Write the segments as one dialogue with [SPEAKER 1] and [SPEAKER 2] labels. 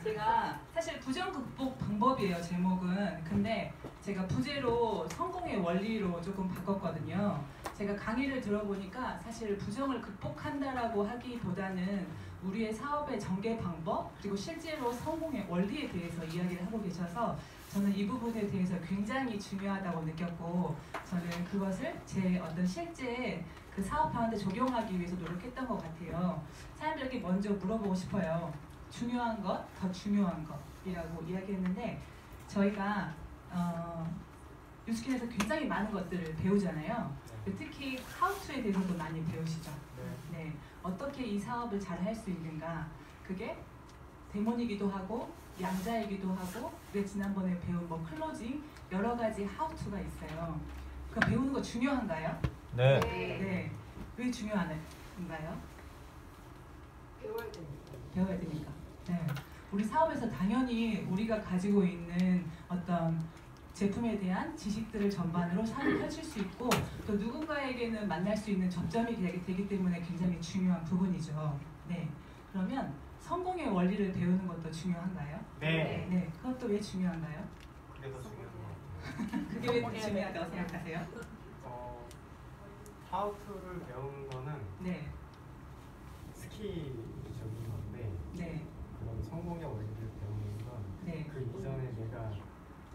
[SPEAKER 1] 제가 사실 부정 극복 방법이에요, 제목은. 근데 제가 부제로 성공의 원리로 조금 바꿨거든요. 제가 강의를 들어보니까 사실 부정을 극복한다라고 하기보다는 우리의 사업의 전개 방법 그리고 실제로 성공의 원리에 대해서 이야기를 하고 계셔서 저는 이 부분에 대해서 굉장히 중요하다고 느꼈고 저는 그것을 제 어떤 실제 그 사업하는데 적용하기 위해서 노력했던 것 같아요. 사람들에게 먼저 물어보고 싶어요. 중요한 것, 더 중요한 것이라고 이야기했는데 저희가 뉴스킨에서 굉장히 많은 것들을 배우잖아요. 특히 하우투에 대해서도 많이 배우시죠. 네. 어떻게 이 사업을 잘 할 수 있는가. 그게 데몬이기도 하고 양자이기도 하고 우리가 지난번에 배운 뭐 클로징 여러 가지 하우투가 있어요. 그러니까 배우는 거 중요한가요?
[SPEAKER 2] 네.
[SPEAKER 1] 네. 왜 중요한가요? 배워야 되니까. 네. 우리 사업에서 당연히 우리가 가지고 있는 어떤 제품에 대한 지식들을 전반으로 사업을 펼칠 수 있고 또 누군가에게는 만날 수 있는 접점이 되기 때문에 굉장히 중요한 부분이죠. 네. 그러면 성공의 원리를 배우는 것도 중요한가요?
[SPEAKER 2] 네.
[SPEAKER 1] 네. 그것도 왜 중요한가요?
[SPEAKER 2] 그게 더 중요한 것 같아요.
[SPEAKER 1] 그게 왜 더 중요하다고 생각하세요?
[SPEAKER 2] 하우투를 배우는 거는
[SPEAKER 1] 네.
[SPEAKER 2] 스킬적인 건데
[SPEAKER 1] 네.
[SPEAKER 2] 그런 성공의 원리를 배우는 건
[SPEAKER 1] 네.
[SPEAKER 2] 그 이전에 내가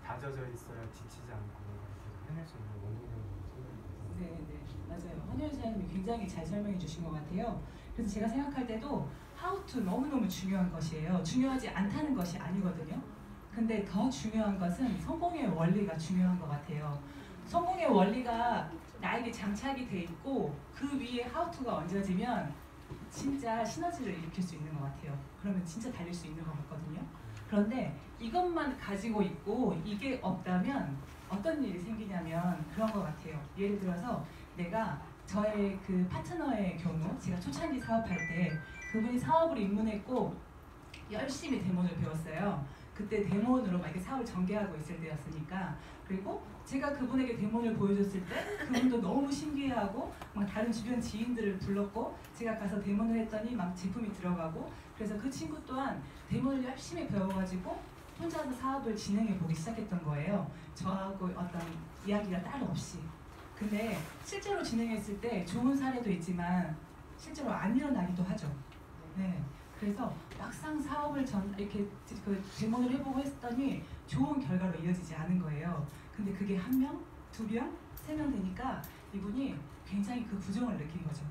[SPEAKER 2] 다져져 있어야 지치지 않고 계속 해낼 수 있는 원동력으로 생각이
[SPEAKER 1] 네, 네, 맞아요. 한효연 사장님이 굉장히 잘 설명해 주신 것 같아요. 그래서 제가 생각할 때도 how to 너무너무 중요한 것이에요. 중요하지 않다는 것이 아니거든요. 근데 더 중요한 것은 성공의 원리가 중요한 것 같아요. 성공의 원리가 나에게 장착이 돼 있고 그 위에 how to가 얹어지면 진짜 시너지를 일으킬 수 있는 것 같아요. 그러면 진짜 달릴 수 있는 것 같거든요. 그런데 이것만 가지고 있고 이게 없다면 어떤 일이 생기냐면 그런 것 같아요. 예를 들어서 내가 저의 그 파트너의 경우 제가 초창기 사업할 때 그분이 사업을 입문했고 열심히 데몬을 배웠어요. 그때 데몬으로 막 이렇게 사업을 전개하고 있을 때였으니까. 그리고 제가 그분에게 데몬을 보여줬을 때 그분도 너무 신기해하고 막 다른 주변 지인들을 불렀고 제가 가서 데몬을 했더니 막 제품이 들어가고 그래서 그 친구 또한 데몬을 열심히 배워가지고 혼자서 사업을 진행해 보기 시작했던 거예요. 저하고 어떤 이야기가 따로 없이. 근데 실제로 진행했을 때 좋은 사례도 있지만 실제로 안 일어나기도 하죠. 네. 그래서 막상 사업을 이렇게 그 데몬을 해보고 했더니 좋은 결과로 이어지지 않은 거예요. 근데 그게 1명, 2명, 3명 되니까 이분이 굉장히 그 부정을 느낀 거죠.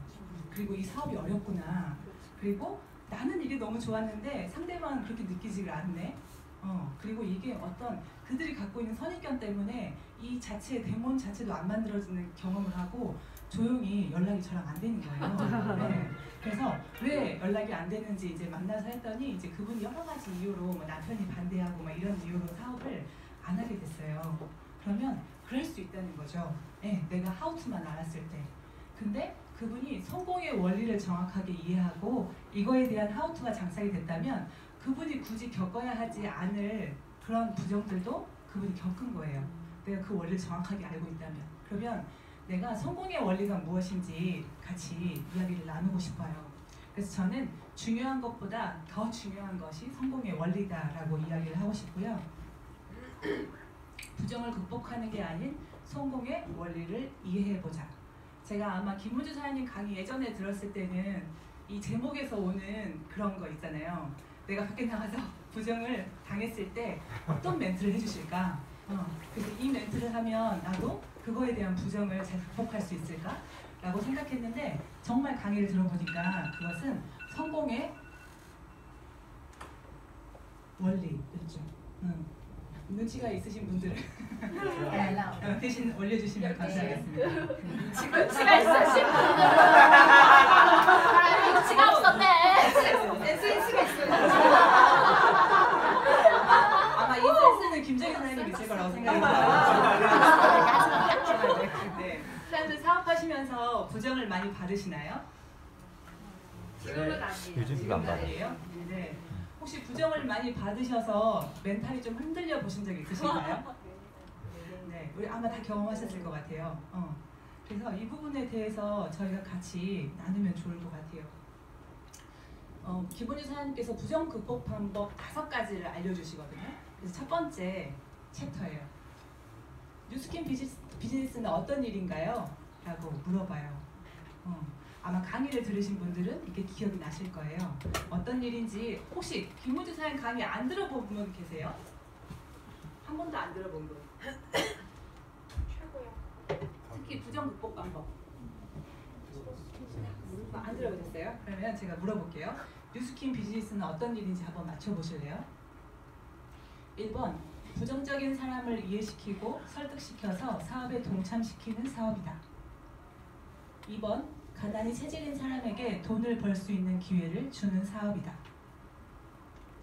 [SPEAKER 1] 그리고 이 사업이 어렵구나. 그리고 나는 이게 너무 좋았는데 상대방은 그렇게 느끼지가 않네. 그리고 이게 어떤 그들이 갖고 있는 선입견 때문에 이 자체 데몬 자체도 안 만들어지는 경험을 하고 조용히 연락이 저랑 안 되는 거예요. 네. 그래서 왜 연락이 안 되는지 이제 만나서 했더니 이제 그분이 여러 가지 이유로 뭐 남편이 반대하고 막 이런 이유로 사업을 안 하게 됐어요. 그러면 그럴 수 있다는 거죠. 네, 내가 하우투만 알았을 때. 근데 그분이 성공의 원리를 정확하게 이해하고 이거에 대한 하우투가 장착이 됐다면 그분이 굳이 겪어야 하지 않을 그런 부정들도 그분이 겪은 거예요. 내가 그 원리를 정확하게 알고 있다면. 그러면 내가 성공의 원리가 무엇인지 같이 이야기를 나누고 싶어요. 그래서 저는 중요한 것보다 더 중요한 것이 성공의 원리다라고 이야기를 하고 싶고요. 부정을 극복하는 게 아닌 성공의 원리를 이해해보자. 제가 아마 김문주 사장님 강의 예전에 들었을 때는 이 제목에서 오는 그런 거 있잖아요. 내가 밖에 나가서 부정을 당했을 때 어떤 멘트를 해주실까? 그래서 이 멘트를 하면 나도 그거에 대한 부정을 잘 극복할 수 있을까? 라고 생각했는데 정말 강의를 들어보니까 그것은 성공의 원리였죠. 눈치가 있으신 분들은 대신 올려주시면 감사하겠습니다.
[SPEAKER 3] 눈치가 있으신 분들은 눈치가 없었네.
[SPEAKER 1] 센스가 있어요. 아마 이 센스는 김정희 선생님이 있을 거라고 생각합니다. 네. 사람들 사업하시면서 부정을 많이 받으시나요?
[SPEAKER 3] 지금은 아니에요.
[SPEAKER 4] 요즘 안 받아요.
[SPEAKER 1] 네. 혹시 부정을 많이 받으셔서 멘탈이 좀 흔들려 보신 적 있으신가요? 네, 우리 아마 다 경험하셨을 것 같아요. 그래서 이 부분에 대해서 저희가 같이 나누면 좋을 것 같아요. 김은희 사장님께서 부정 극복 방법 5가지를 알려주시거든요. 그래서 첫 번째 챕터예요. 뉴스킨 비즈니스는 어떤 일인가요? 라고 물어봐요. 아마 강의를 들으신 분들은 이게 기억이 나실 거예요. 어떤 일인지 혹시 김은희 사장님 강의 안 들어본 분 계세요? 한 번도 안 들어본 분?
[SPEAKER 3] 최고야.
[SPEAKER 1] 특히 부정 극복 방법 안 들어보셨어요? 그러면 제가 물어볼게요. 뉴스킨 비즈니스는 어떤 일인지 한번 맞춰보실래요? 1번 부정적인 사람을 이해시키고 설득시켜서 사업에 동참시키는 사업이다. 2번 가난이 체질인 사람에게 돈을 벌 수 있는 기회를 주는 사업이다.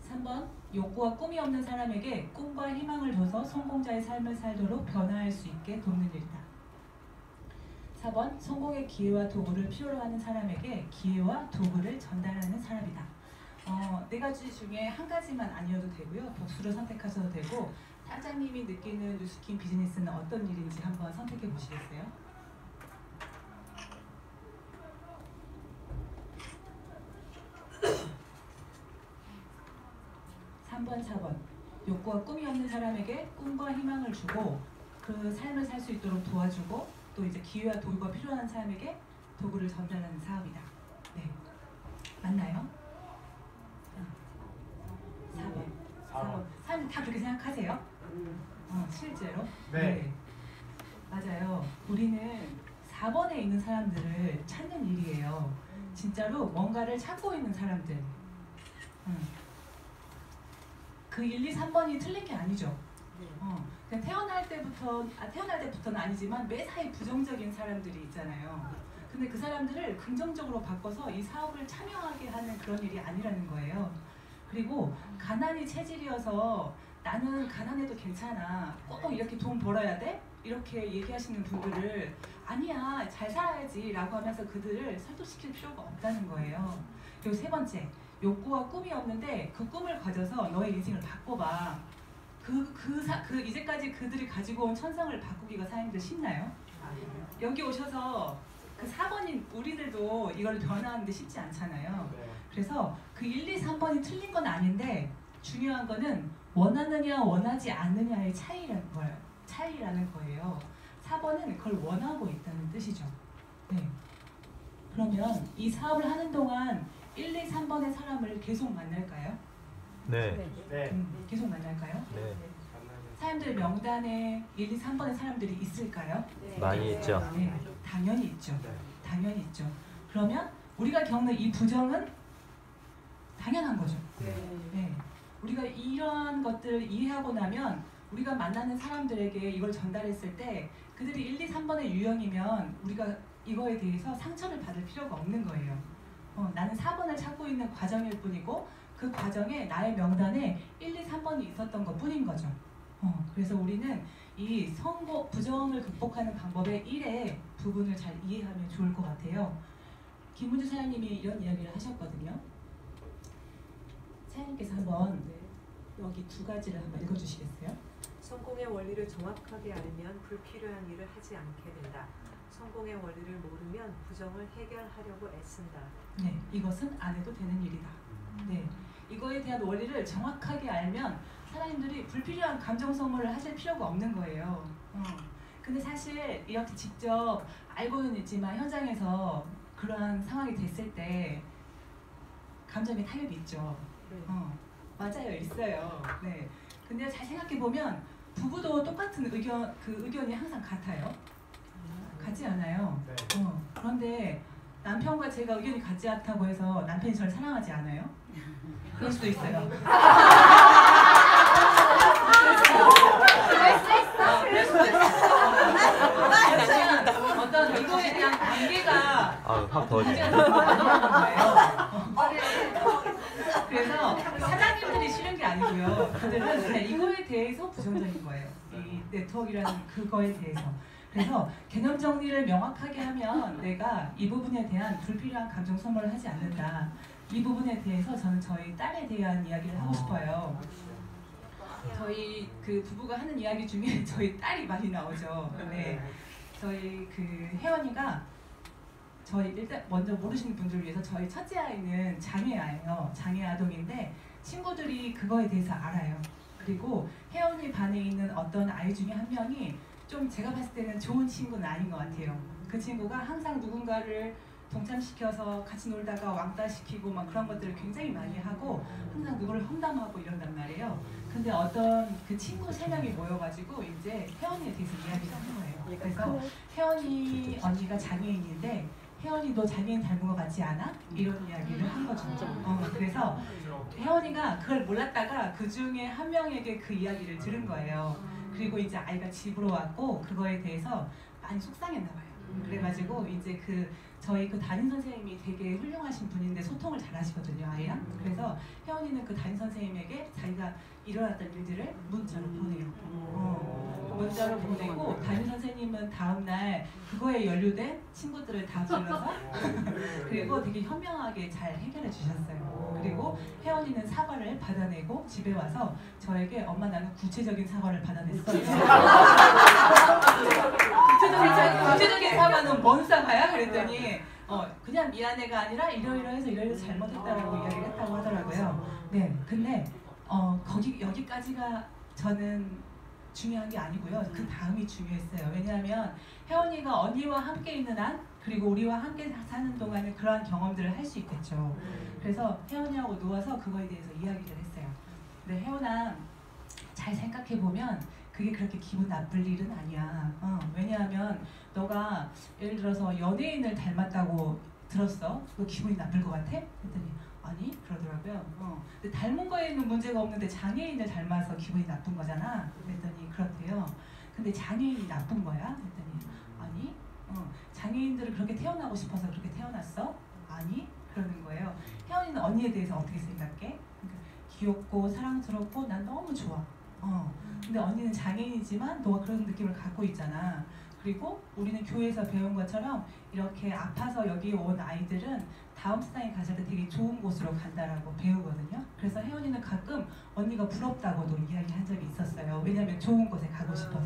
[SPEAKER 1] 3번 욕구와 꿈이 없는 사람에게 꿈과 희망을 줘서 성공자의 삶을 살도록 변화할 수 있게 돕는 일이다. 4번 성공의 기회와 도구를 필요로 하는 사람에게 기회와 도구를 전달하는 사람이다. 4가지 중에 한 가지만 아니어도 되고요. 복수를 선택하셔도 되고 사장님이 느끼는 뉴스킨 비즈니스는 어떤 일인지 한번 선택해 보시겠어요? (3번) (4번) 욕구와 꿈이 없는 사람에게 꿈과 희망을 주고 그 삶을 살 수 있도록 도와주고 또 이제 기회와 도구가 필요한 사람에게 도구를 전달하는 사업이다. 네, 맞나요? 4번. 사람들 다 그렇게 생각하세요? 실제로?
[SPEAKER 2] 네.
[SPEAKER 1] 맞아요. 우리는 4번에 있는 사람들을 찾는 일이에요. 진짜로 뭔가를 찾고 있는 사람들. 그 1, 2, 3번이 틀린 게 아니죠. 그냥 태어날 때부터는 아니지만 매사에 부정적인 사람들이 있잖아요. 근데 그 사람들을 긍정적으로 바꿔서 이 사업을 참여하게 하는 그런 일이 아니라는 거예요. 그리고 가난이 체질이어서 나는 가난해도 괜찮아, 꼭 이렇게 돈 벌어야 돼? 이렇게 얘기하시는 분들을 아니야, 잘 살아야지 라고 하면서 그들을 설득시킬 필요가 없다는 거예요. 그리고 3번째, 욕구와 꿈이 없는데 그 꿈을 가져서 너의 인생을 바꿔봐. 이제까지 그들이 가지고 온 천성을 바꾸기가 사장님들 쉽나요? 여기 오셔서 그 4번인 우리들도 이걸 변화하는데 쉽지 않잖아요. 그래서 그 1, 2, 3번이 틀린 건 아닌데 중요한 거는 원하느냐 원하지 않느냐의 차이라는 거예요. 4번은 그걸 원하고 있다는 뜻이죠. 네. 그러면 이 사업을 하는 동안 1, 2, 3번의 사람을 계속 만날까요?
[SPEAKER 4] 네.
[SPEAKER 1] 계속 만날까요?
[SPEAKER 4] 네.
[SPEAKER 1] 사람들 명단에 1, 2, 3번의 사람들이 있을까요?
[SPEAKER 4] 많이 있죠.
[SPEAKER 1] 네, 당연히 있죠. 당연히 있죠. 그러면 우리가 겪는 이 부정은 당연한 거죠. 네. 우리가 이러한 것들을 이해하고 나면 우리가 만나는 사람들에게 이걸 전달했을 때 그들이 1, 2, 3번의 유형이면 우리가 이거에 대해서 상처를 받을 필요가 없는 거예요. 나는 4번을 찾고 있는 과정일 뿐이고 그 과정에 나의 명단에 1, 2, 3번이 있었던 것 뿐인 거죠. 그래서 우리는 이 부정을 극복하는 방법의 1의 부분을 잘 이해하면 좋을 것 같아요. 김문주 사장님이 이런 이야기를 하셨거든요. 사장님께서 한번 여기 2가지를 한번 읽어주시겠어요?
[SPEAKER 5] 성공의 원리를 정확하게 알면 불필요한 일을 하지 않게 된다. 성공의 원리를 모르면 부정을 해결하려고 애쓴다.
[SPEAKER 1] 네, 이것은 안 해도 되는 일이다. 네, 이거에 대한 원리를 정확하게 알면 사장님들이 불필요한 감정 소모를 하실 필요가 없는 거예요. 근데 사실 이렇게 직접 알고는 있지만 현장에서 그러한 상황이 됐을 때 감정의 타협이 있죠. 맞아요, 있어요. 네. 근데 잘 생각해 보면 부부도 똑같은 의견이 항상 같아요. 같지 않아요. 그런데 남편과 제가 의견이 같지 않다고 해서 남편이 저를 사랑하지 않아요? 그럴 수도 있어요. 어떤 이거에 대한 관계가
[SPEAKER 4] 확 더워지네.
[SPEAKER 1] 그래서 사장님들이 싫은 게 아니고요. 그들은 그냥 이거에 대해서 부정적인 거예요. 이 네트워크라는 그거에 대해서. 그래서 개념 정리를 명확하게 하면 내가 이 부분에 대한 불필요한 감정 소모를 하지 않는다. 이 부분에 대해서 저는 저희 딸에 대한 이야기를 하고 싶어요. 저희 그 부부가 하는 이야기 중에 저희 딸이 많이 나오죠. 네. 저희 그 혜원이가 저희 일단 먼저 모르시는 분들을 위해서 저희 첫째 아이는 장애아예요. 장애 아동인데 친구들이 그거에 대해서 알아요. 그리고 혜원이 반에 있는 어떤 아이 중에 한 명이 좀 제가 봤을 때는 좋은 친구는 아닌 것 같아요. 그 친구가 항상 누군가를 동참시켜서 같이 놀다가 왕따시키고 막 그런 것들을 굉장히 많이 하고 항상 누구를 험담하고 이런단 말이에요. 근데 어떤 그 친구 3명이 모여가지고 이제 혜원이에 대해서 이야기를 하는 거예요. 그래서 혜원이 언니가 장애인인데 혜원이 너 장애인 닮은 것 같지 않아? 이런 이야기를 한 거죠. 그래서 혜원이가 그걸 몰랐다가 그 중에 한 명에게 그 이야기를 들은 거예요. 그리고 이제 아이가 집으로 왔고 그거에 대해서 많이 속상했나 봐요. 그래가지고 이제 저희 그 담임 선생님이 되게 훌륭하신 분인데 소통을 잘 하시거든요, 아이랑. 그래서 혜원이는 그 담임 선생님에게 자기가 일어났던 일들을 문자로 보내요. 문자로 보내고 담임 선생님은 다음날 그거에 연루된 친구들을 다 불러서 그리고 되게 현명하게 잘 해결해 주셨어요. 그리고 혜원이는 사과를 받아내고 집에 와서 저에게 엄마 나는 구체적인 사과를 받아냈어요. 구체적인 사과는 뭔 사과야? 그랬더니 그냥 미안해가 아니라 이러이러해서 이러이러 잘못했다라고 이야기를 했다고 하더라고요. 네, 근데 여기까지가 저는 중요한 게 아니고요. 그 다음이 중요했어요. 왜냐하면 혜원이가 언니와 함께 있는 한 그리고 우리와 함께 사는 동안에 그러한 경험들을 할 수 있겠죠. 그래서 혜원이하고 누워서 그거에 대해서 이야기를 했어요. 근데 혜원아 잘 생각해보면 그게 그렇게 기분 나쁠 일은 아니야. 왜냐하면 너가 예를 들어서 연예인을 닮았다고 들었어. 너 기분이 나쁠 것 같아? 그랬더니 아니 그러더라고요. 근데 닮은 거에는 문제가 없는데 장애인을 닮아서 기분이 나쁜 거잖아. 그랬더니 그렇대요. 근데 장애인이 나쁜 거야? 그랬더니 아니 장애인들을 그렇게 태어나고 싶어서 그렇게 태어났어? 아니 그러는 거예요. 혜원이는 언니에 대해서 어떻게 생각해? 그러니까 귀엽고 사랑스럽고 난 너무 좋아. 근데 언니는 장애인이지만 너가 그런 느낌을 갖고 있잖아. 그리고 우리는 교회에서 배운 것처럼 이렇게 아파서 여기 온 아이들은 다음 세상에 갔을 때 되게 좋은 곳으로 간다라고 배우거든요. 그래서 혜원이는 가끔 언니가 부럽다고도 이야기한 적이 있었어요. 왜냐하면 좋은 곳에 가고 싶어서.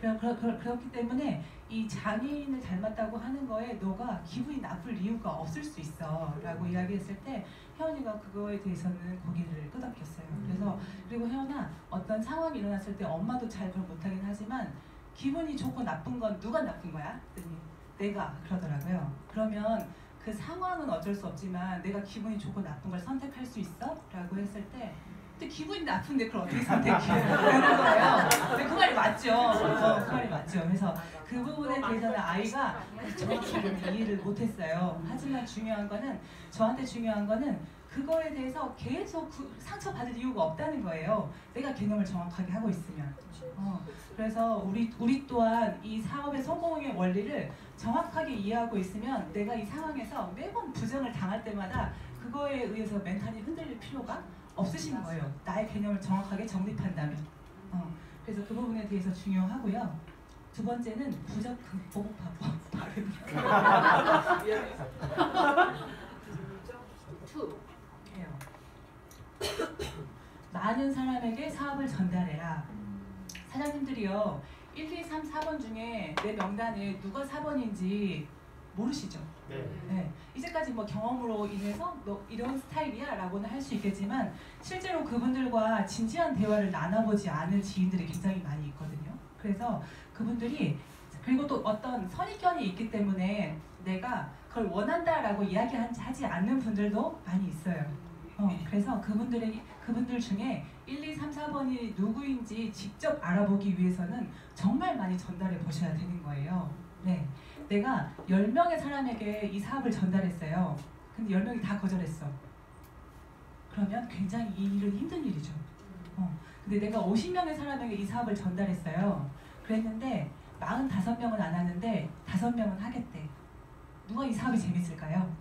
[SPEAKER 1] 그렇기 때문에 이 장애인을 닮았다고 하는 거에 너가 기분이 나쁠 이유가 없을 수 있어 라고 이야기했을 때 혜원이가 그거에 대해서는 고개를 끄덕였어요. 그래서 그리고 혜원아 어떤 상황이 일어났을 때 엄마도 잘 그걸 못하긴 하지만 기분이 좋고 나쁜 건 누가 나쁜 거야? 그랬더니 내가 그러더라고요. 그러면 그 상황은 어쩔 수 없지만 내가 기분이 좋고 나쁜 걸 선택할 수 있어? 라고 했을 때 근데 기분이 나쁜데 그걸 어떻게 선택해? 그러는 거예요. 근데 그 말이 맞죠. 그 말이 맞죠. 그래서 그 부분에 대해서는 아이가 정확하게 이해를 못했어요. 하지만 저한테 중요한 거는 그거에 대해서 계속 상처받을 이유가 없다는 거예요. 내가 개념을 정확하게 하고 있으면. 그래서 우리 또한 이 사업의 성공의 원리를 정확하게 이해하고 있으면 내가 이 상황에서 매번 부정을 당할 때마다 그거에 의해서 멘탈이 흔들릴 필요가 없으신 거예요. 나의 개념을 정확하게 정립한다면. 그래서 그 부분에 대해서 중요하고요. 두 번째는 부적 극복 방법. 많은 사람에게 사업을 전달해라. 사장님들이요 1, 2, 3, 4번 중에 내 명단에 누가 4번인지 모르시죠? 네. 이제까지 뭐 경험으로 인해서 너 이런 스타일이야 라고는 할 수 있겠지만 실제로 그분들과 진지한 대화를 나눠보지 않은 지인들이 굉장히 많이 있거든요. 그래서 그분들이 그리고 또 어떤 선입견이 있기 때문에 내가 그걸 원한다라고 이야기하지 않는 분들도 많이 있어요. 그래서 그분들 중에 1, 2, 3, 4번이 누구인지 직접 알아보기 위해서는 정말 많이 전달해 보셔야 되는 거예요. 네, 내가 10명의 사람에게 이 사업을 전달했어요. 근데 10명이 다 거절했어. 그러면 굉장히 이 일은 힘든 일이죠. 근데 내가 50명의 사람에게 이 사업을 전달했어요. 그랬는데 45명은 안 하는데 5명은 하겠대. 누가 이 사업이 재밌을까요?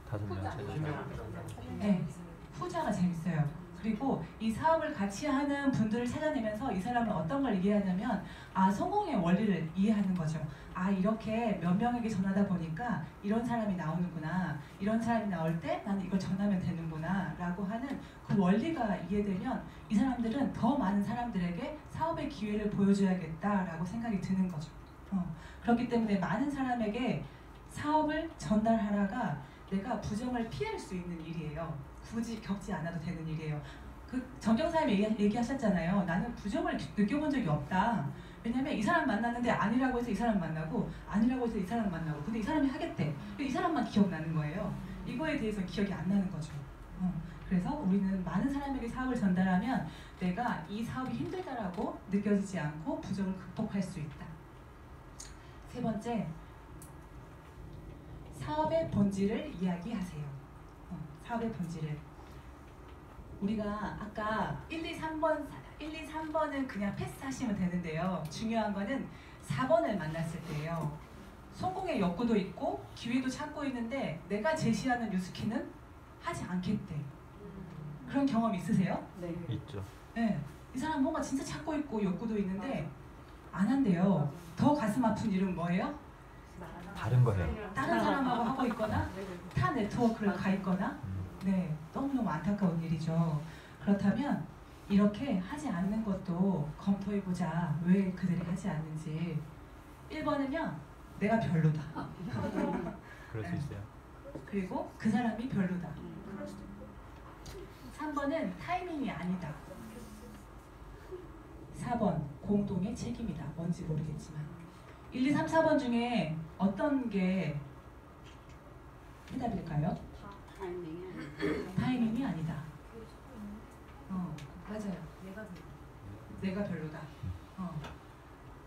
[SPEAKER 4] 5명.
[SPEAKER 1] 네, 후자가 재밌어요. 그리고 이 사업을 같이 하는 분들을 찾아내면서 이 사람은 어떤 걸 이해하냐면 성공의 원리를 이해하는 거죠. 이렇게 몇 명에게 전하다 보니까 이런 사람이 나오는구나. 이런 사람이 나올 때 나는 이걸 전하면 되는구나 라고 하는 그 원리가 이해되면 이 사람들은 더 많은 사람들에게 사업의 기회를 보여줘야겠다라고 생각이 드는 거죠. 그렇기 때문에 많은 사람에게 사업을 전달하라가 내가 부정을 피할 수 있는 일이에요. 굳이 겪지 않아도 되는 일이에요. 그 정경사님 얘기하셨잖아요. 나는 부정을 느껴본 적이 없다. 왜냐면 이 사람 만났는데 아니라고 해서 이 사람 만나고 아니라고 해서 이 사람 만나고 근데 이 사람이 하겠대. 이 사람만 기억나는 거예요. 이거에 대해서 기억이 안 나는 거죠. 그래서 우리는 많은 사람에게 사업을 전달하면 내가 이 사업이 힘들다라고 느껴지지 않고 부정을 극복할 수 있다. 세 번째, 사업의 본질을 이야기하세요. 사업의 본질을. 우리가 아까 1, 2, 3번은 그냥 패스하시면 되는데요. 중요한 거는 4번을 만났을 때예요. 성공의 욕구도 있고 기회도 찾고 있는데 내가 제시하는 뉴스키는 하지 않겠대. 그런 경험 있으세요?
[SPEAKER 5] 네.
[SPEAKER 4] 있죠.
[SPEAKER 1] 네. 이 사람 뭔가 진짜 찾고 있고 욕구도 있는데 안 한대요. 더 가슴 아픈 일은 뭐예요?
[SPEAKER 4] 다른 거 해요.
[SPEAKER 1] 다른 사람하고 하고 있거나 타 네트워크를 가 있거나 네, 너무너무 안타까운 일이죠. 그렇다면 이렇게 하지 않는 것도 검토해보자. 왜 그들이 하지 않는지. 1번은요. 내가 별로다.
[SPEAKER 4] 그럴 수 있어요.
[SPEAKER 1] 그리고 그 사람이 별로다. 3번은 타이밍이 아니다. 4번 공동의 책임이다. 뭔지 모르겠지만 1, 2, 3, 4번 중에 어떤 게 해답일까요? 타이밍이 아니다. 맞아요. 내가 별로다.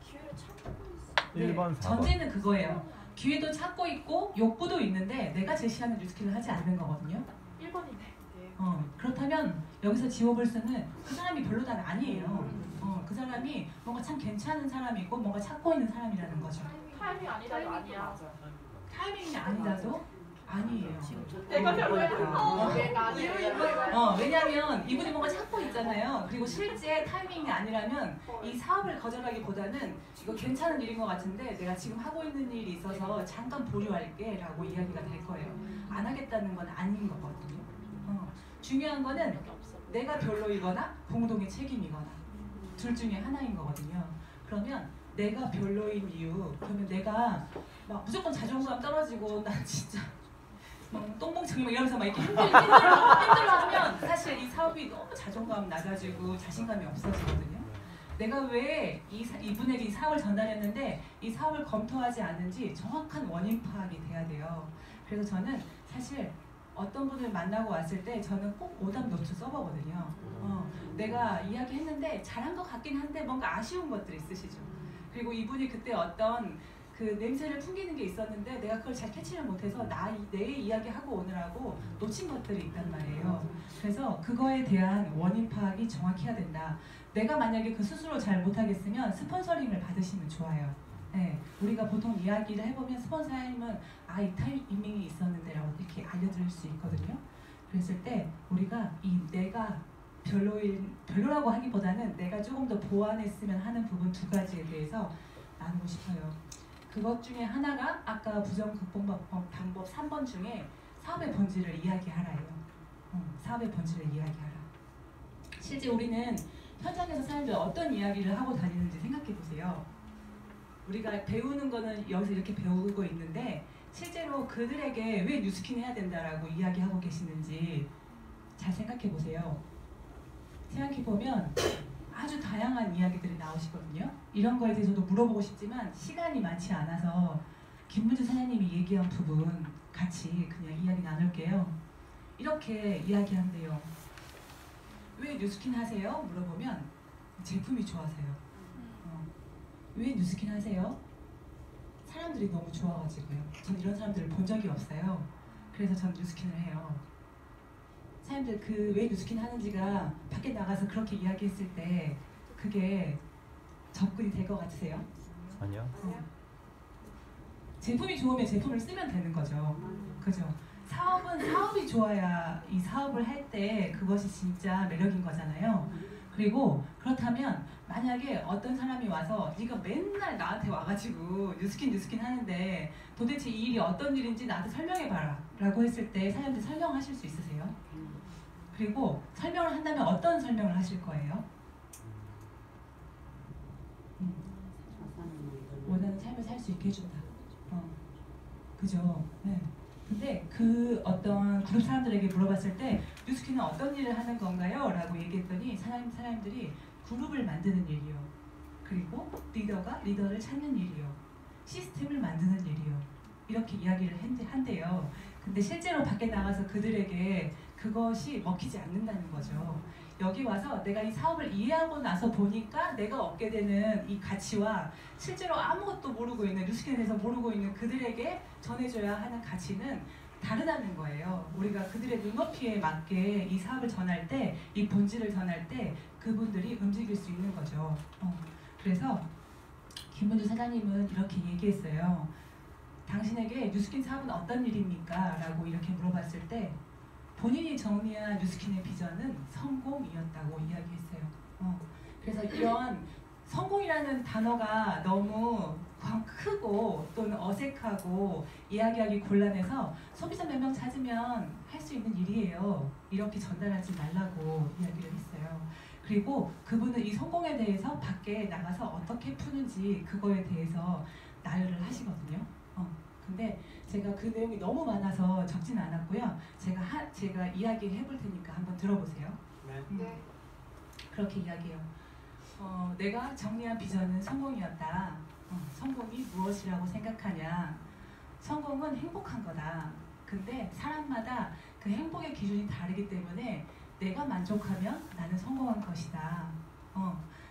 [SPEAKER 3] 기회를 찾고 있어.
[SPEAKER 4] 1번, 4번.
[SPEAKER 1] 전제는 그거예요. 기회도 찾고 있고 욕구도 있는데 내가 제시하는 뉴스킬을 하지 않는 거거든요.
[SPEAKER 3] 1번이네.
[SPEAKER 1] 그렇다면 여기서 지워볼 수는 그 사람이 별로다는 아니에요. 그 사람이 뭔가 참 괜찮은 사람이고 뭔가 찾고 있는 사람이라는 거죠.
[SPEAKER 3] 타이밍 아니다도 아니야.
[SPEAKER 1] 타이밍이 아니라도 아니에요.
[SPEAKER 3] 내가 별로야. 내가 아니야.
[SPEAKER 1] 왜냐하면 이분이 뭔가 찾고 있잖아요. 그리고 실제 타이밍이 아니라면 이 사업을 거절하기보다는 이거 괜찮은 일인 것 같은데 내가 지금 하고 있는 일이 있어서 잠깐 보류할게 라고 이야기가 될 거예요. 안 하겠다는 건 아닌 거거든요. 중요한 거는 내가 별로이거나 공동의 책임이거나 둘 중에 하나인 거거든요. 그러면 내가 별로인 이유, 그러면 내가 막 무조건 자존감 떨어지고 난 진짜 똥멍청이 막 이러면서 막 이렇게 힘들어하면 사실 이 사업이 너무 자존감 낮아지고 자신감이 없어지거든요. 내가 왜 이분에게 이 사업을 전달했는데 이 사업을 검토하지 않는지 정확한 원인 파악이 돼야 돼요. 그래서 저는 사실 어떤 분을 만나고 왔을 때 저는 꼭 오답 노트 써보거든요. 내가 이야기했는데 잘한 것 같긴 한데 뭔가 아쉬운 것들이 있으시죠. 그리고 이분이 그때 어떤 그 냄새를 풍기는 게 있었는데 내가 그걸 잘 캐치를 못해서 내 이야기하고 오느라고 놓친 것들이 있단 말이에요. 그래서 그거에 대한 원인 파악이 정확해야 된다. 내가 만약에 그 스스로 잘 못하겠으면 스폰서링을 받으시면 좋아요. 네, 우리가 보통 이야기를 해보면 스폰서님은 이 타이밍이 있었는데 라고 이렇게 알려드릴 수 있거든요. 그랬을 때 우리가 내가 별로라고 하기보다는 내가 조금 더 보완했으면 하는 부분 2가지에 대해서 나누고 싶어요. 그것 중에 하나가 아까 부정 극복 방법 3번 중에 사업의 본질을 이야기하라예요. 사업의 본질을 이야기하라. 실제 우리는 현장에서 사람들 어떤 이야기를 하고 다니는지 생각해 보세요. 우리가 배우는 거는 여기서 이렇게 배우고 있는데 실제로 그들에게 왜 뉴스킨 해야 된다라고 이야기하고 계시는지 잘 생각해 보세요. 생각해 보면 아주 다양한 이야기들이 나오시거든요. 이런 거에 대해서도 물어보고 싶지만 시간이 많지 않아서 김문주 사장님이 얘기한 부분 같이 그냥 이야기 나눌게요. 이렇게 이야기한대요. 왜 뉴스킨 하세요? 물어보면 제품이 좋아서요. 왜 뉴스킨 하세요? 사람들이 너무 좋아가지고요. 전 이런 사람들을 본 적이 없어요. 그래서 전 뉴스킨을 해요. 사람들 그 왜 뉴스킨 하는지가 밖에 나가서 그렇게 이야기했을 때 그게 접근이 될 것 같으세요?
[SPEAKER 4] 아니요.
[SPEAKER 1] 제품이 좋으면 제품을 쓰면 되는 거죠. 그죠? 사업은 사업이 좋아야 이 사업을 할 때 그것이 진짜 매력인 거잖아요. 그리고 그렇다면 만약에 어떤 사람이 와서 네가 맨날 나한테 와가지고 뉴스킨 하는데 도대체 이 일이 어떤 일인지 나한테 설명해봐라 라고 했을 때 사장님들 설명하실 수 있으세요? 그리고 설명을 한다면 어떤 설명을 하실 거예요? 원하는 삶을 살 수 있게 해준다. 그 그죠? 네. 근데 그 어떤 그룹 사람들에게 물어봤을 때 뉴스킨은 어떤 일을 하는 건가요? 라고 얘기했더니 사람들이 그룹을 만드는 일이요. 그리고 리더가 리더를 찾는 일이요. 시스템을 만드는 일이요. 이렇게 이야기를 한대요. 근데 실제로 밖에 나가서 그들에게 그것이 먹히지 않는다는 거죠. 여기 와서 내가 이 사업을 이해하고 나서 보니까 내가 얻게 되는 이 가치와 실제로 아무것도 모르고 있는 뉴스킨에 대해서 모르고 있는 그들에게 전해줘야 하는 가치는 다르다는 거예요. 우리가 그들의 눈높이에 맞게 이 사업을 전할 때, 이 본질을 전할 때 그분들이 움직일 수 있는 거죠. 그래서 김문주 사장님은 이렇게 얘기했어요. 당신에게 뉴스킨 사업은 어떤 일입니까? 라고 이렇게 물어봤을 때 본인이 정리한 뉴스킨의 비전은 성공이었다고 이야기했어요. 그래서 이런 성공이라는 단어가 너무 크고 또는 어색하고 이야기하기 곤란해서 소비자 몇 명 찾으면 할 수 있는 일이에요. 이렇게 전달하지 말라고 이야기를 했어요. 그리고 그분은 이 성공에 대해서 밖에 나가서 어떻게 푸는지 그거에 대해서 나열을 하시거든요. 근데 제가 그 내용이 너무 많아서 적진 않았고요. 제가 이야기해 볼 테니까 한번 들어보세요.
[SPEAKER 2] 네.
[SPEAKER 1] 그렇게 이야기해요. 내가 정리한 비전은 성공이었다. 성공이 무엇이라고 생각하냐? 성공은 행복한 거다. 근데 사람마다 그 행복의 기준이 다르기 때문에 내가 만족하면 나는 성공한 것이다.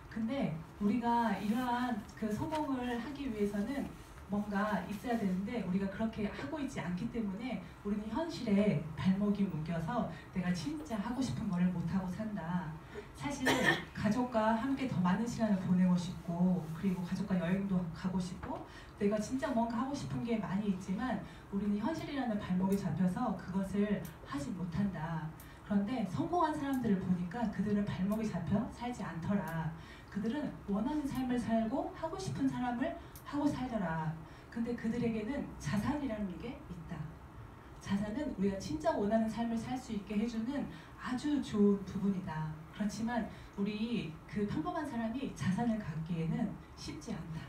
[SPEAKER 1] 근데 우리가 이러한 그 성공을 하기 위해서는 뭔가 있어야 되는데 우리가 그렇게 하고 있지 않기 때문에 우리는 현실에 발목이 묶여서 내가 진짜 하고 싶은 거를 못하고 산다. 사실 가족과 함께 더 많은 시간을 보내고 싶고 그리고 가족과 여행도 가고 싶고 내가 진짜 뭔가 하고 싶은 게 많이 있지만 우리는 현실이라는 발목에 잡혀서 그것을 하지 못한다. 그런데 성공한 사람들을 보니까 그들은 발목에 잡혀 살지 않더라. 그들은 원하는 삶을 살고 하고 싶은 사람을 하고 살더라. 근데 그들에게는 자산이라는 게 있다. 자산은 우리가 진짜 원하는 삶을 살 수 있게 해주는 아주 좋은 부분이다. 그렇지만 우리 그 평범한 사람이 자산을 갖기에는 쉽지 않다.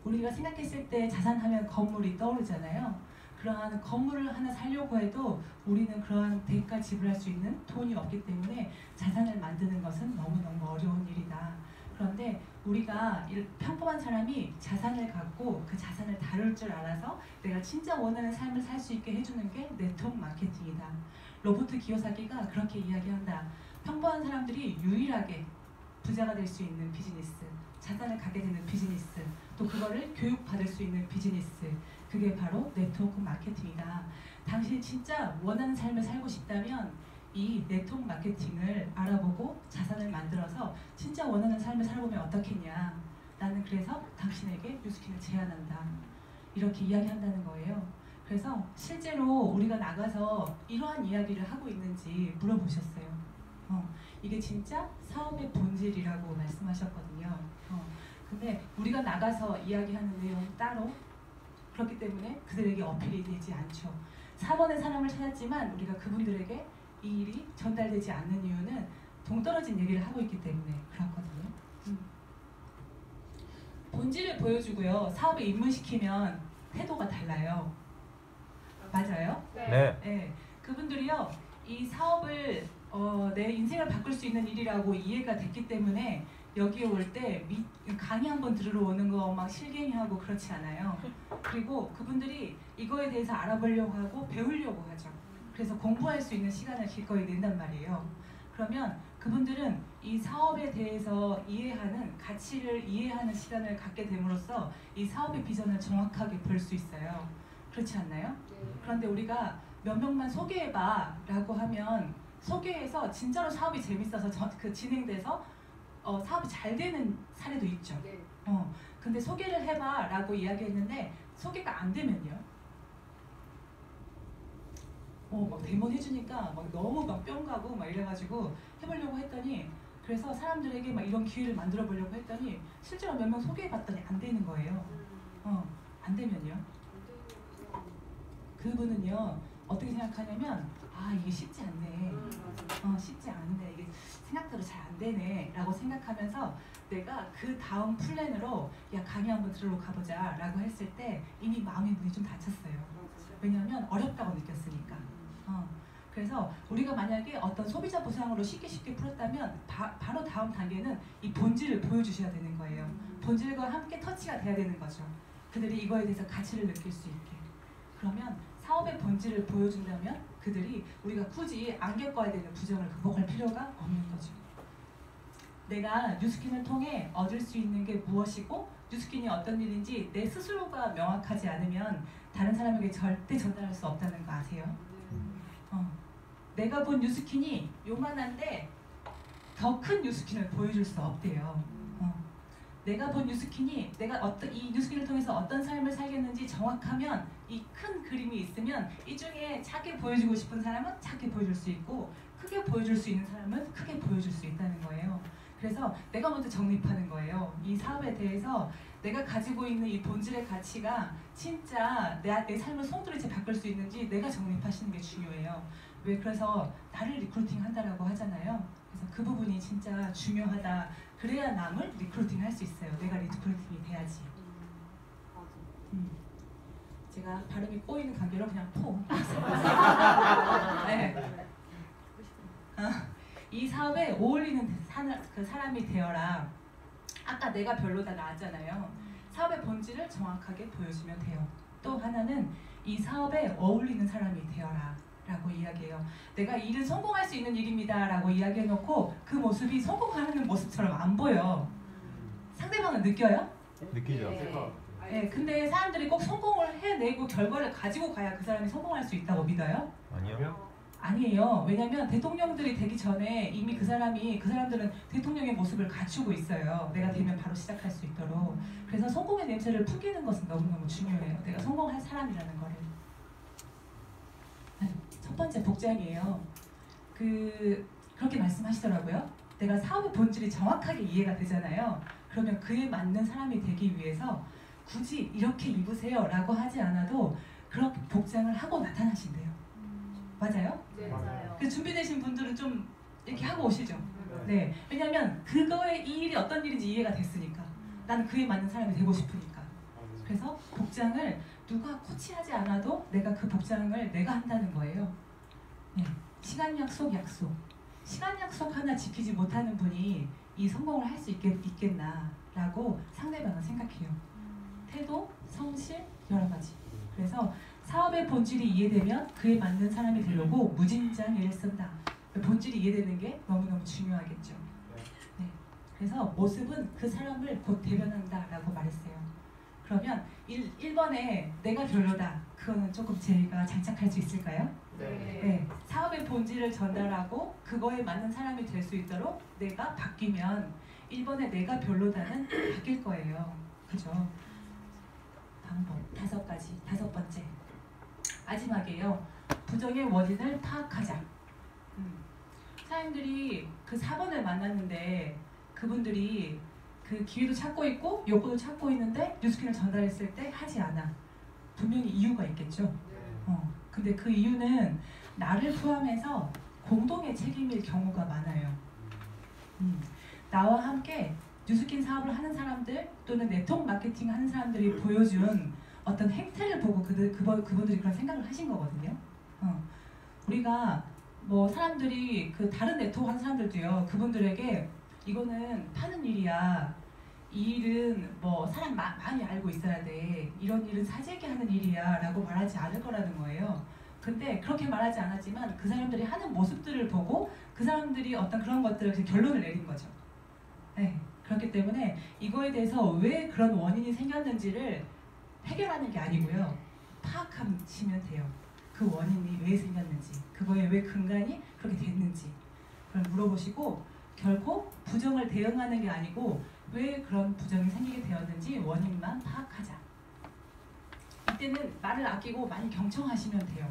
[SPEAKER 1] 우리가 생각했을 때 자산하면 건물이 떠오르잖아요. 그러한 건물을 하나 사려고 해도 우리는 그러한 대가 지불할 수 있는 돈이 없기 때문에 자산을 만드는 것은 너무너무 어려운 일이다. 그런데 우리가 평범한 사람이 자산을 갖고 그 자산을 다룰 줄 알아서 내가 진짜 원하는 삶을 살 수 있게 해주는 게 네트워크 마케팅이다. 로버트 기요사키가 그렇게 이야기한다. 평범한 사람들이 유일하게 부자가 될 수 있는 비즈니스, 자산을 갖게 되는 비즈니스, 또 그거를 교육받을 수 있는 비즈니스, 그게 바로 네트워크 마케팅이다. 당신이 진짜 원하는 삶을 살고 싶다면 이 네트워크 마케팅을 알아보고 자산을 만들어서 진짜 원하는 삶을 살아보면 어떻겠냐. 나는 그래서 당신에게 뉴스킨을 제안한다. 이렇게 이야기한다는 거예요. 그래서 실제로 우리가 나가서 이러한 이야기를 하고 있는지 물어보셨어요. 이게 진짜 사업의 본질이라고 말씀하셨거든요. 근데 우리가 나가서 이야기하는 내용은 따로 그렇기 때문에 그들에게 어필이 되지 않죠. 4번의 사람을 찾았지만 우리가 그분들에게 이 일이 전달되지 않는 이유는 동떨어진 얘기를 하고 있기 때문에 그렇거든요. 본질을 보여주고요. 사업에 입문시키면 태도가 달라요. 맞아요?
[SPEAKER 4] 네.
[SPEAKER 1] 네. 그분들이요. 이 사업을 내 인생을 바꿀 수 있는 일이라고 이해가 됐기 때문에 여기에 올 때 강의 한번 들으러 오는 거 막 실갱이하고 그렇지 않아요. 그리고 그분들이 이거에 대해서 알아보려고 하고 배우려고 하죠. 그래서 공부할 수 있는 시간을 기꺼이 낸단 말이에요. 그러면 그분들은 이 사업에 대해서 이해하는 가치를 이해하는 시간을 갖게 됨으로써 이 사업의 비전을 정확하게 볼 수 있어요. 그렇지 않나요? 그런데 우리가 몇 명만 소개해봐 라고 하면 소개해서 진짜로 사업이 재밌어서 진행돼서 사업이 잘 되는 사례도 있죠. 근데 소개를 해봐 라고 이야기했는데 소개가 안 되면요. 막 데모 해주니까 막 너무 막 뿅 가고 막 이래가지고 해보려고 했더니 그래서 사람들에게 막 이런 기회를 만들어 보려고 했더니 실제로 몇 명 소개해봤더니 안 되는 거예요. 안 되면요. 그분은요 어떻게 생각하냐면 이게 쉽지 않네. 쉽지 않은데 이게 생각대로 잘 안 안 되네 라고 생각하면서 내가 그 다음 플랜으로 야 강의 한번 들으러 가보자 라고 했을 때 이미 마음의 문이 좀 닫혔어요. 왜냐하면 어렵다고 느꼈으니까. 그래서 우리가 만약에 어떤 소비자 보상으로 쉽게 풀었다면 바로 다음 단계는 이 본질을 보여주셔야 되는 거예요. 본질과 함께 터치가 돼야 되는 거죠. 그들이 이거에 대해서 가치를 느낄 수 있게. 그러면 사업의 본질을 보여준다면 그들이 우리가 굳이 안 겪어야 되는 부정을 극복할 필요가 없는 거죠. 내가 뉴스킨을 통해 얻을 수 있는 게 무엇이고 뉴스킨이 어떤 일인지 내 스스로가 명확하지 않으면 다른 사람에게 절대 전달할 수 없다는 거 아세요? 내가 본 뉴스킨이 요만한데 더 큰 뉴스킨을 보여줄 수 없대요. 내가 본 뉴스킨이 이 뉴스킨을 통해서 어떤 삶을 살겠는지 정확하면 이 큰 그림이 있으면 이 중에 작게 보여주고 싶은 사람은 작게 보여줄 수 있고 크게 보여줄 수 있는 사람은 크게 보여줄 수 있다는 거예요. 그래서 내가 먼저 정립하는 거예요. 이 사업에 대해서 내가 가지고 있는 이 본질의 가치가 진짜 내 삶을 송두리째 바꿀 수 있는지 내가 정립하시는 게 중요해요. 왜 그래서 나를 리크루팅 한다라고 하잖아요. 그래서 그 부분이 진짜 중요하다. 그래야 남을 리크루팅 할 수 있어요. 내가 리크루팅이 돼야지. 제가 발음이 꼬이는 관계로 그냥 포. 네. 이 사업에 어울리는 그 사람이 되어라. 아까 내가 별로다 나왔잖아요. 사업의 본질을 정확하게 보여주면 돼요. 또 하나는 이 사업에 어울리는 사람이 되어라 라고 이야기해요. 내가 일을 성공할 수 있는 일입니다 라고 이야기해놓고 그 모습이 성공하는 모습처럼 안 보여. 상대방은 느껴요?
[SPEAKER 4] 느끼죠.
[SPEAKER 1] 네, 근데 사람들이 꼭 성공을 해내고 결과를 가지고 가야 그 사람이 성공할 수 있다고 믿어요?
[SPEAKER 4] 아니요.
[SPEAKER 1] 아니에요. 왜냐면 대통령들이 되기 전에 이미 그 사람들은 대통령의 모습을 갖추고 있어요. 내가 되면 바로 시작할 수 있도록. 그래서 성공의 냄새를 풍기는 것은 너무너무 중요해요. 내가 성공할 사람이라는 거를. 첫 번째 복장이에요. 그렇게 말씀하시더라고요. 내가 사업의 본질이 정확하게 이해가 되잖아요. 그러면 그에 맞는 사람이 되기 위해서 굳이 이렇게 입으세요 라고 하지 않아도 그렇게 복장을 하고 나타나신대요. 맞아요?
[SPEAKER 3] 네,
[SPEAKER 2] 맞아요.
[SPEAKER 1] 그 준비되신 분들은 좀 이렇게 하고 오시죠. 네. 왜냐면 이 일이 어떤 일인지 이해가 됐으니까. 나는 그에 맞는 사람이 되고 싶으니까. 그래서 복장을 누가 코치하지 않아도 내가 그 복장을 내가 한다는 거예요. 네. 시간 약속. 시간 약속 하나 지키지 못하는 분이 이 성공을 할 수 있겠나라고 상대방은 생각해요. 태도, 성실, 여러 가지. 그래서 사업의 본질이 이해되면 그에 맞는 사람이 되려고 무진장 애를 쓴다. 본질이 이해되는 게 너무너무 중요하겠죠. 네. 그래서 모습은 그 사람을 곧 대변한다라고 말했어요. 그러면 1번에 내가 별로다. 그거는 조금 제가 장착할 수 있을까요? 네. 사업의 본질을 전달하고 그거에 맞는 사람이 될 수 있도록 내가 바뀌면 1번에 내가 별로다는 바뀔 거예요. 그죠? 방법 5가지. 5번째. 마지막이에요. 부정의 원인을 파악하자. 사람들이 그 4번을 만났는데 그분들이 그 기회도 찾고 있고 요구도 찾고 있는데 뉴스킨을 전달했을 때 하지 않아. 분명히 이유가 있겠죠. 근데 그 이유는 나를 포함해서 공동의 책임일 경우가 많아요. 나와 함께 뉴스킨 사업을 하는 사람들 또는 네트워크 마케팅 하는 사람들이 보여준 어떤 행태를 보고 그분들이 그런 생각을 하신 거거든요. 우리가 뭐 사람들이 그 다른 네트워크 하는 사람들도요. 그분들에게 이거는 파는 일이야. 이 일은 뭐 사람 많이 알고 있어야 돼. 이런 일은 사재기 하는 일이야 라고 말하지 않을 거라는 거예요. 근데 그렇게 말하지 않았지만 그 사람들이 하는 모습들을 보고 그 사람들이 어떤 그런 것들을 결론을 내린 거죠. 네. 그렇기 때문에 이거에 대해서 왜 그런 원인이 생겼는지를 해결하는 게 아니고요. 파악하시면 돼요. 그 원인이 왜 생겼는지, 그거에 왜 근간이 그렇게 됐는지 그걸 물어보시고 결코 부정을 대응하는 게 아니고 왜 그런 부정이 생기게 되었는지 원인만 파악하자. 이때는 말을 아끼고 많이 경청하시면 돼요.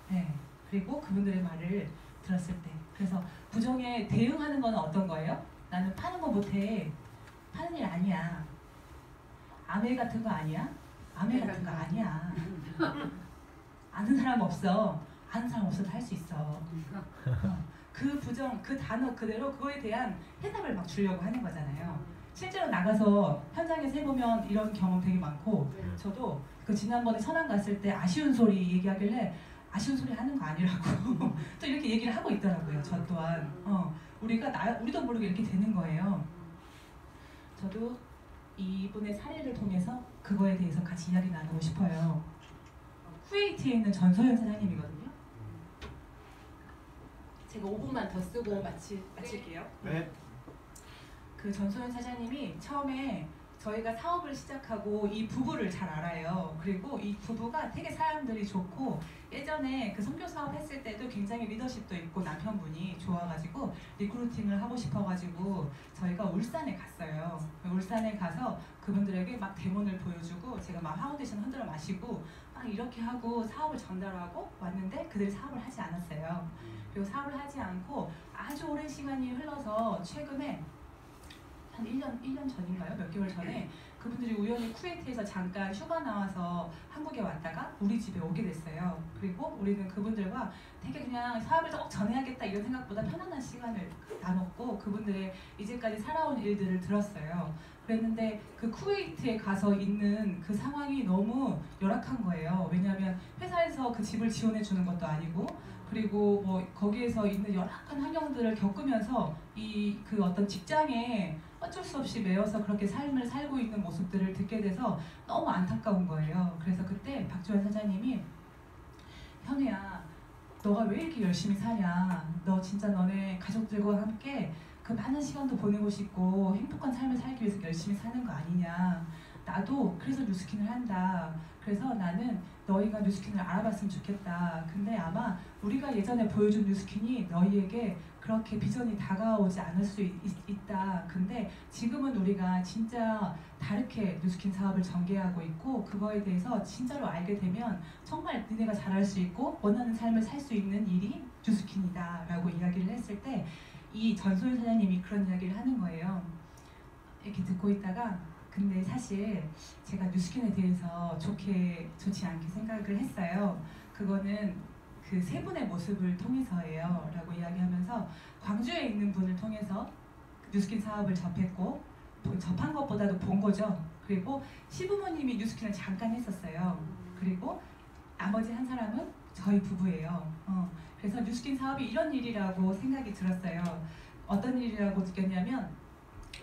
[SPEAKER 1] 네. 그리고 그분들의 말을 들었을 때. 그래서 부정에 대응하는 건 어떤 거예요? 나는 파는 거 못해. 파는 일 아니야. 아메 같은 거 아니야? 아메 같은 거 아니야. 아는 사람 없어. 아는 사람 없어도 할 수 있어. 그 부정, 그 단어 그대로 그거에 대한 해답을 막 주려고 하는 거잖아요. 실제로 나가서 현장에서 해보면 이런 경험 되게 많고 저도 그 지난번에 천안 갔을 때 아쉬운 소리 얘기하길래 아쉬운 소리 하는 거 아니라고 또 이렇게 얘기를 하고 있더라고요. 저 또한 우리도 모르게 이렇게 되는 거예요. 저도 이분의 사례를 통해서 그거에 대해서 같이 이야기 나누고 싶어요. 쿠웨이트에 있는 전소연 사장님이거든요. 제가 5분만 더 쓰고 마칠게요.
[SPEAKER 2] 네.
[SPEAKER 1] 그 전소연 사장님이 처음에 저희가 사업을 시작하고 이 부부를 잘 알아요. 그리고 이 부부가 되게 사람들이 좋고 예전에 그 선교 사업 했을 때도 굉장히 리더십도 있고 남편분이 좋아가지고 리크루팅을 하고 싶어가지고 저희가 울산에 갔어요. 울산에 가서 그분들에게 막 데몬을 보여주고 제가 막 파운데이션 흔들어 마시고 막 이렇게 하고 사업을 전달하고 왔는데 그들이 사업을 하지 않았어요. 그리고 사업을 하지 않고 아주 오랜 시간이 흘러서 최근에 한 1년 전인가요? 몇 개월 전에 그분들이 우연히 쿠웨이트에서 잠깐 휴가 나와서 한국에 왔다가 우리 집에 오게 됐어요. 그리고 우리는 그분들과 되게 그냥 사업을 꼭 전해야겠다 이런 생각보다 편안한 시간을 나눴고 그분들의 이제까지 살아온 일들을 들었어요. 그랬는데 그 쿠웨이트에 가서 있는 그 상황이 너무 열악한 거예요. 왜냐하면 회사에서 그 집을 지원해 주는 것도 아니고 그리고 뭐 거기에서 있는 열악한 환경들을 겪으면서 그 어떤 직장에 어쩔 수 없이 매여서 그렇게 삶을 살고 있는 모습들을 듣게 돼서 너무 안타까운 거예요. 그래서 그때 박주환 사장님이 현우야 너가 왜 이렇게 열심히 사냐, 너 진짜 너네 가족들과 함께 그 많은 시간도 보내고 싶고 행복한 삶을 살기 위해서 열심히 사는 거 아니냐, 나도 그래서 뉴스킨을 한다. 그래서 나는 너희가 뉴스킨을 알아봤으면 좋겠다. 근데 아마 우리가 예전에 보여준 뉴스킨이 너희에게 그렇게 비전이 다가오지 않을 수 있다. 근데 지금은 우리가 진짜 다르게 뉴스킨 사업을 전개하고 있고 그거에 대해서 진짜로 알게 되면 정말 너네가 잘할 수 있고 원하는 삶을 살 수 있는 일이 뉴스킨이다 라고 이야기를 했을 때 이 전소연 사장님이 그런 이야기를 하는 거예요. 이렇게 듣고 있다가 근데 사실 제가 뉴스킨에 대해서 좋지 않게 생각을 했어요. 그거는 그 세 분의 모습을 통해서예요 라고 이야기하면서 광주에 있는 분을 통해서 뉴스킨 사업을 접했고 접한 것보다도 본 거죠. 그리고 시부모님이 뉴스킨을 잠깐 했었어요. 그리고 나머지 한 사람은 저희 부부예요. 그래서 뉴스킨 사업이 이런 일이라고 생각이 들었어요. 어떤 일이라고 느꼈냐면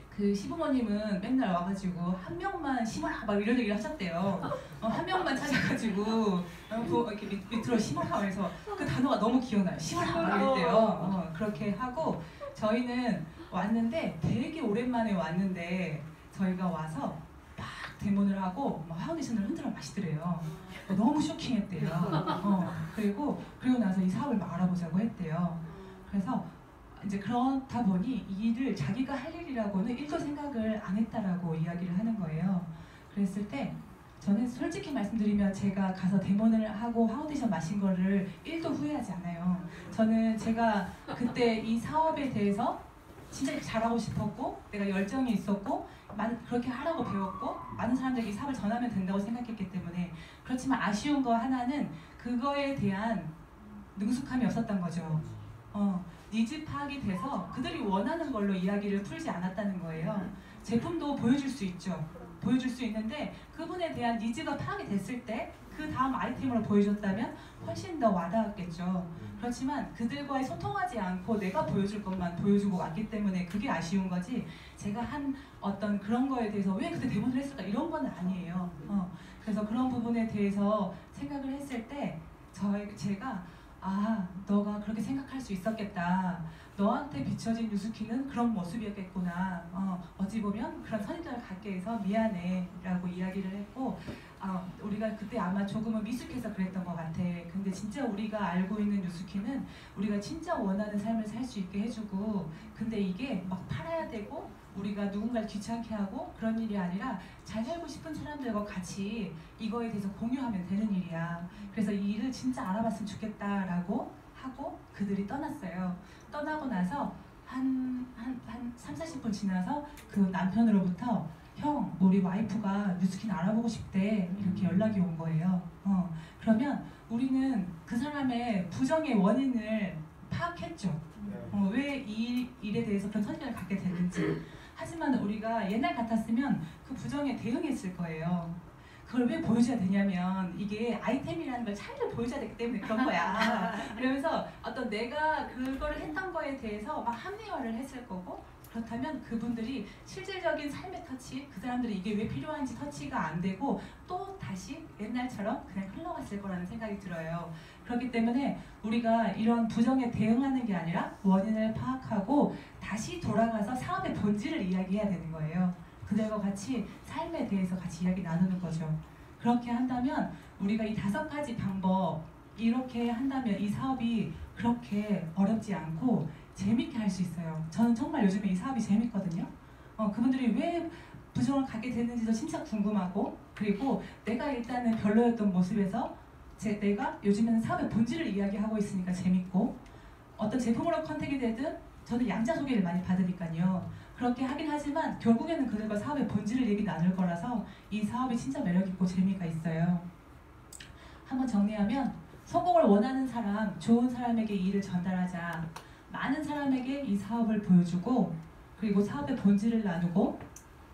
[SPEAKER 1] 그 시부모님은 맨날 와가지고 한 명만 심어라 막 이런 얘기를 하셨대요. 한 명만 찾아가지고 이렇게 밑으로 심어라 그래서 그 단어가 너무 기억나요. 심어라 막 이랬대요. 그렇게 하고 저희는 왔는데 되게 오랜만에 왔는데 저희가 와서 막 데몬을 하고 막 파운데이션을 흔들어 마시더래요. 너무 쇼킹했대요. 그리고 나서 이 사업을 막 알아보자고 했대요. 그래서 이제 그렇다 보니 이 일을 자기가 할 일이라고는 1도 생각을 안 했다라고 이야기를 하는 거예요. 그랬을 때 저는 솔직히 말씀드리면 제가 가서 데몬을 하고 파운데이션 마신 거를 1도 후회하지 않아요. 저는 제가 그때 이 사업에 대해서 진짜 잘하고 싶었고 내가 열정이 있었고 그렇게 하라고 배웠고 많은 사람들에게 이 사업을 전하면 된다고 생각했기 때문에 그렇지만 아쉬운 거 하나는 그거에 대한 능숙함이 없었던 거죠. 니즈 파악이 돼서 그들이 원하는 걸로 이야기를 풀지 않았다는 거예요. 제품도 보여줄 수 있죠. 보여줄 수 있는데 그분에 대한 니즈가 파악이 됐을 때 그 다음 아이템으로 보여줬다면 훨씬 더 와닿았겠죠. 그렇지만 그들과의 소통하지 않고 내가 보여줄 것만 보여주고 왔기 때문에 그게 아쉬운 거지 제가 한 어떤 그런 거에 대해서 왜 그때 데모를 했을까 이런 건 아니에요. 그래서 그런 부분에 대해서 생각을 했을 때 제가 너가 그렇게 생각할 수 있었겠다. 너한테 비춰진 뉴스킨은 그런 모습이었겠구나. 어찌 보면 그런 선입견을 갖게 해서 미안해 라고 이야기를 했고 우리가 그때 아마 조금은 미숙해서 그랬던 것 같아. 근데 진짜 우리가 알고 있는 뉴스킨은 우리가 진짜 원하는 삶을 살 수 있게 해주고 근데 이게 막 팔아야 되고 우리가 누군가를 귀찮게 하고 그런 일이 아니라 잘 살고 싶은 사람들과 같이 이거에 대해서 공유하면 되는 일이야. 그래서 이 일을 진짜 알아봤으면 좋겠다라고 하고 그들이 떠났어요. 떠나고 나서 한 30-40분 지나서 그 남편으로부터 형, 우리 와이프가 뉴스킨 알아보고 싶대 이렇게 연락이 온 거예요. 그러면 우리는 그 사람의 부정의 원인을 파악했죠.
[SPEAKER 2] 네.
[SPEAKER 1] 왜 이 일에 대해서 그런 선입견을 갖게 됐는지. 하지만 우리가 옛날 같았으면 그 부정에 대응했을 거예요. 그걸 왜 보여줘야 되냐면 이게 아이템이라는 걸 차이를 보여줘야 되기 때문에 그런 거야. 그러면서 어떤 내가 그거를 했던 거에 대해서 막 합리화를 했을 거고, 그렇다면 그분들이 실질적인 삶의 터치, 그 사람들이 이게 왜 필요한지 터치가 안 되고 또 다시 옛날처럼 그냥 흘러갔을 거라는 생각이 들어요. 그렇기 때문에 우리가 이런 부정에 대응하는 게 아니라 원인을 파악하고 다시 돌아가서 사업의 본질을 이야기해야 되는 거예요. 그들과 같이 삶에 대해서 같이 이야기 나누는 거죠. 그렇게 한다면 우리가 이 5가지 방법 이렇게 한다면 이 사업이 그렇게 어렵지 않고 재밌게 할 수 있어요. 저는 정말 요즘에 이 사업이 재밌거든요. 그분들이 왜 부정을 갖게 됐는지도 진짜 궁금하고, 그리고 내가 일단은 별로였던 모습에서 내가 요즘에는 사업의 본질을 이야기하고 있으니까 재밌고, 어떤 제품으로 컨택이 되든 저는 양자 소개를 많이 받으니까요. 그렇게 하긴 하지만 결국에는 그들과 사업의 본질을 얘기 나눌 거라서 이 사업이 진짜 매력있고 재미가 있어요. 한번 정리하면, 성공을 원하는 사람, 좋은 사람에게 이 일을 전달하자. 많은 사람에게 이 사업을 보여주고, 그리고 사업의 본질을 나누고,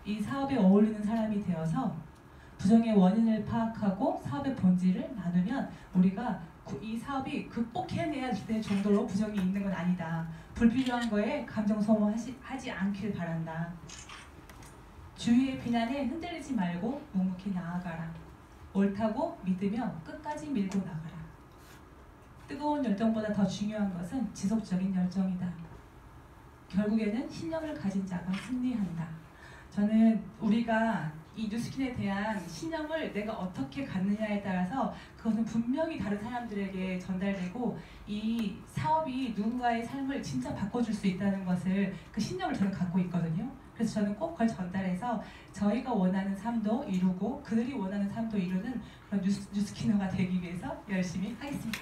[SPEAKER 1] 이 사업에 어울리는 사람이 되어서 부정의 원인을 파악하고 사업의 본질을 나누면 우리가 이 사업이 극복해내야 될 정도로 부정이 있는 건 아니다. 불필요한 거에 감정 소모하지 않길 바란다. 주위의 비난에 흔들리지 말고 묵묵히 나아가라. 옳다고 믿으며 끝까지 밀고 나가라. 뜨거운 열정보다 더 중요한 것은 지속적인 열정이다. 결국에는 신념을 가진 자가 승리한다. 저는 우리가 이 뉴스킨에 대한 신념을 내가 어떻게 갖느냐에 따라서 그것은 분명히 다른 사람들에게 전달되고 이 사업이 누군가의 삶을 진짜 바꿔줄 수 있다는 것을, 그 신념을 저는 갖고 있거든요. 그래서 저는 꼭 그걸 전달해서 저희가 원하는 삶도 이루고 그들이 원하는 삶도 이루는 그런 뉴스키너가 되기 위해서 열심히 하겠습니다.